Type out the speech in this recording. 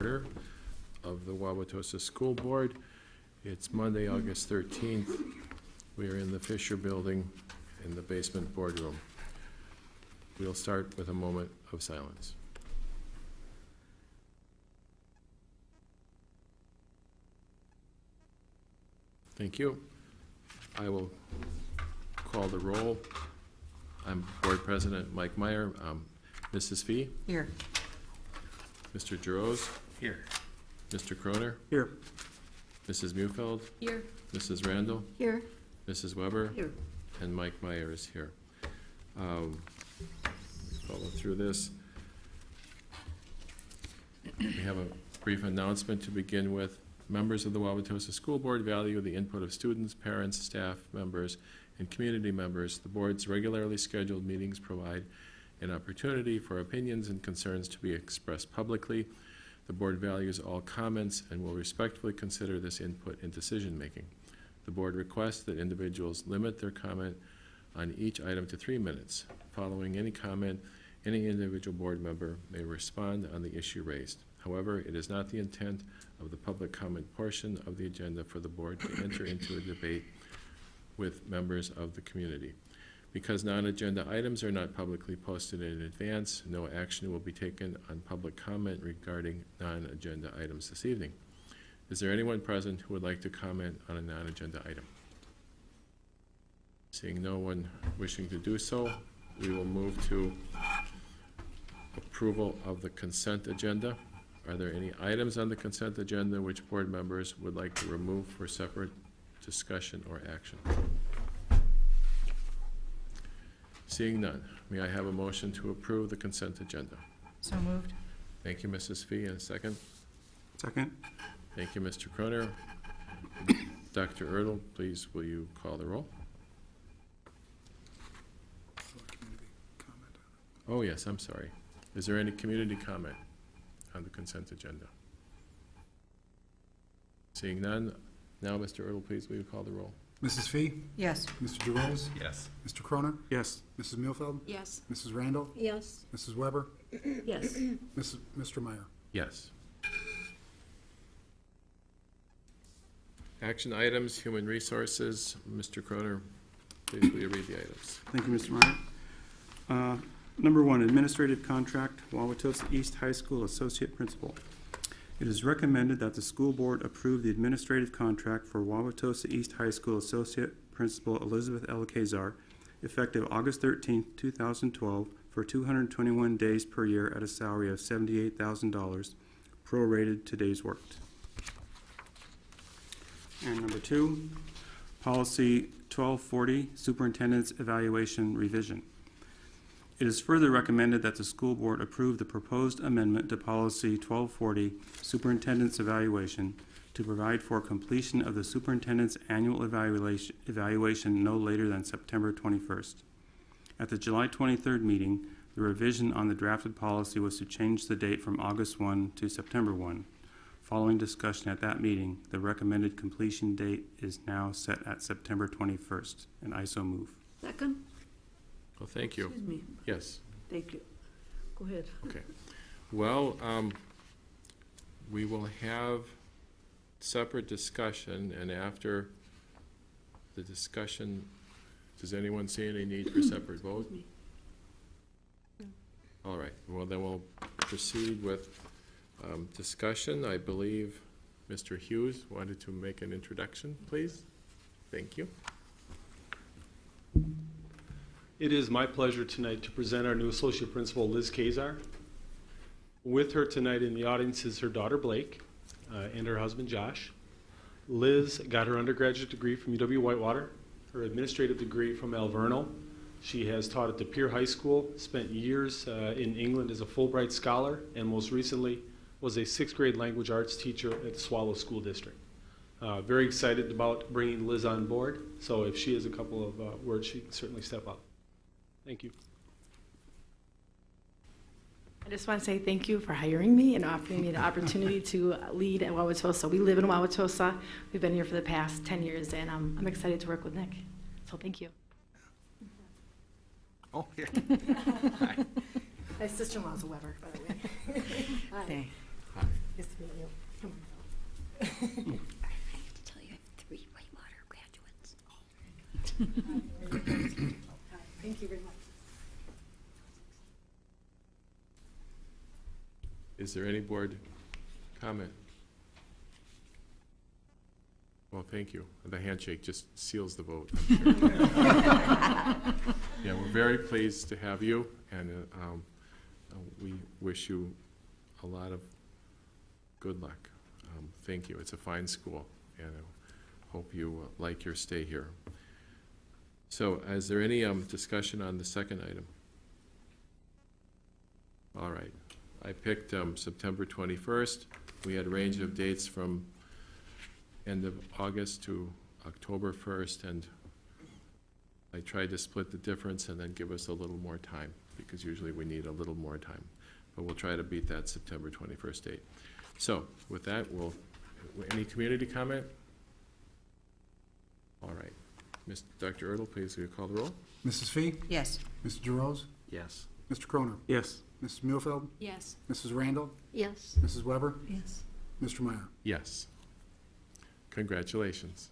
order of the Wauwatosa School Board. It's Monday, August 13th. We are in the Fisher Building in the basement boardroom. We'll start with a moment of silence. Thank you. I will call the roll. I'm Board President Mike Meyer. Mrs. Fee? Here. Mr. Giroux? Here. Mr. Kroner? Here. Mrs. Mufeld? Here. Mrs. Randall? Here. Mrs. Weber? Here. And Mike Meyer is here. Follow through this. We have a brief announcement to begin with. Members of the Wauwatosa School Board value the input of students, parents, staff members, and community members. The board's regularly scheduled meetings provide an opportunity for opinions and concerns to be expressed publicly. The board values all comments and will respectfully consider this input in decision-making. The board requests that individuals limit their comment on each item to 3 minutes. Following any comment, any individual board member may respond on the issue raised. However, it is not the intent of the public comment portion of the agenda for the board to enter into a debate with members of the community. Because non-agenda items are not publicly posted in advance, no action will be taken on public comment regarding non-agenda items this evening. Is there anyone present who would like to comment on a non-agenda item? Seeing no one wishing to do so, we will move to approval of the consent agenda. Are there any items on the consent agenda which board members would like to remove for separate discussion or action? Seeing none, may I have a motion to approve the consent agenda? So moved. Thank you, Mrs. Fee. And a second? Second. Thank you, Mr. Kroner. Dr. Erdl, please will you call the roll? Oh, yes, I'm sorry. Is there any community comment on the consent agenda? Seeing none, now, Mr. Erdl, please will you call the roll? Mrs. Fee? Yes. Mr. Giroux? Yes. Mr. Kroner? Yes. Mrs. Mufeld? Yes. Mrs. Randall? Yes. Mrs. Weber? Yes. Mr. Meyer? Yes. Action items, human resources. Mr. Kroner, please will you read the items? Thank you, Mr. Meyer. Number 1, administrative contract, Wauwatosa East High School Associate Principal. It is recommended that the school board approve the administrative contract for Wauwatosa East High School Associate Principal Elizabeth L. Kazar, effective August 13, 2012, for 221 days per year at a salary of $78,000, prorated to days worked. And number 2, policy 1240, superintendent's evaluation revision. It is further recommended that the school board approve the proposed amendment to policy 1240, superintendent's evaluation, to provide for completion of the superintendent's annual evaluation no later than September 21st. At the July 23rd meeting, the revision on the drafted policy was to change the date from August 1 to September 1. Following discussion at that meeting, the recommended completion date is now set at September 21st, and I so move. Second? Well, thank you. Excuse me. Yes. Thank you. Go ahead. Okay. Well, we will have separate discussion, and after the discussion, does anyone see any need for separate vote? All right. Well, then we'll proceed with discussion. I believe Mr. Hughes wanted to make an introduction, please. Thank you. It is my pleasure tonight to present our new Associate Principal, Liz Kazar. With her tonight in the audience is her daughter, Blake, and her husband, Josh. Liz got her undergraduate degree from UW-Whitewater, her administrative degree from Alverno. She has taught at the Pier High School, spent years in England as a Fulbright scholar, and most recently was a 6th grade language arts teacher at the Swallow School District. Very excited about bringing Liz on board, so if she has a couple of words, she can certainly step up. Thank you. I just want to say thank you for hiring me and offering me the opportunity to lead at Wauwatosa. We live in Wauwatosa. We've been here for the past 10 years, and I'm excited to work with Nick. So thank you. Oh, yeah. My sister-in-law is a Weber, by the way. Hi. Hi. Nice to I have to tell you, I have 3 Whitewater graduates. Thank you very much. Is there any board comment? Well, thank you. The handshake just seals the vote, I'm sure. Yeah, we're very pleased to have you, and we wish you a lot of good luck. Thank you. It's a fine school, and I hope you like your stay here. So, is there any discussion on the second item? All right. I picked September 21st. We had a range of dates from end of August to October 1st, and I tried to split the difference and then give us a little more time, because usually we need a little more time. But we'll try to beat that September 21st date. So with that, any community comment? All right. Dr. Erdl, please, will you call the roll? Mrs. Fee? Yes. Mr. DeRose? Yes. Mr. Croner? Yes. Mrs. Muehlfeld? Yes. Mrs. Randall? Yes. Mrs. Weber? Yes. Mr. Meyer? Yes. Congratulations.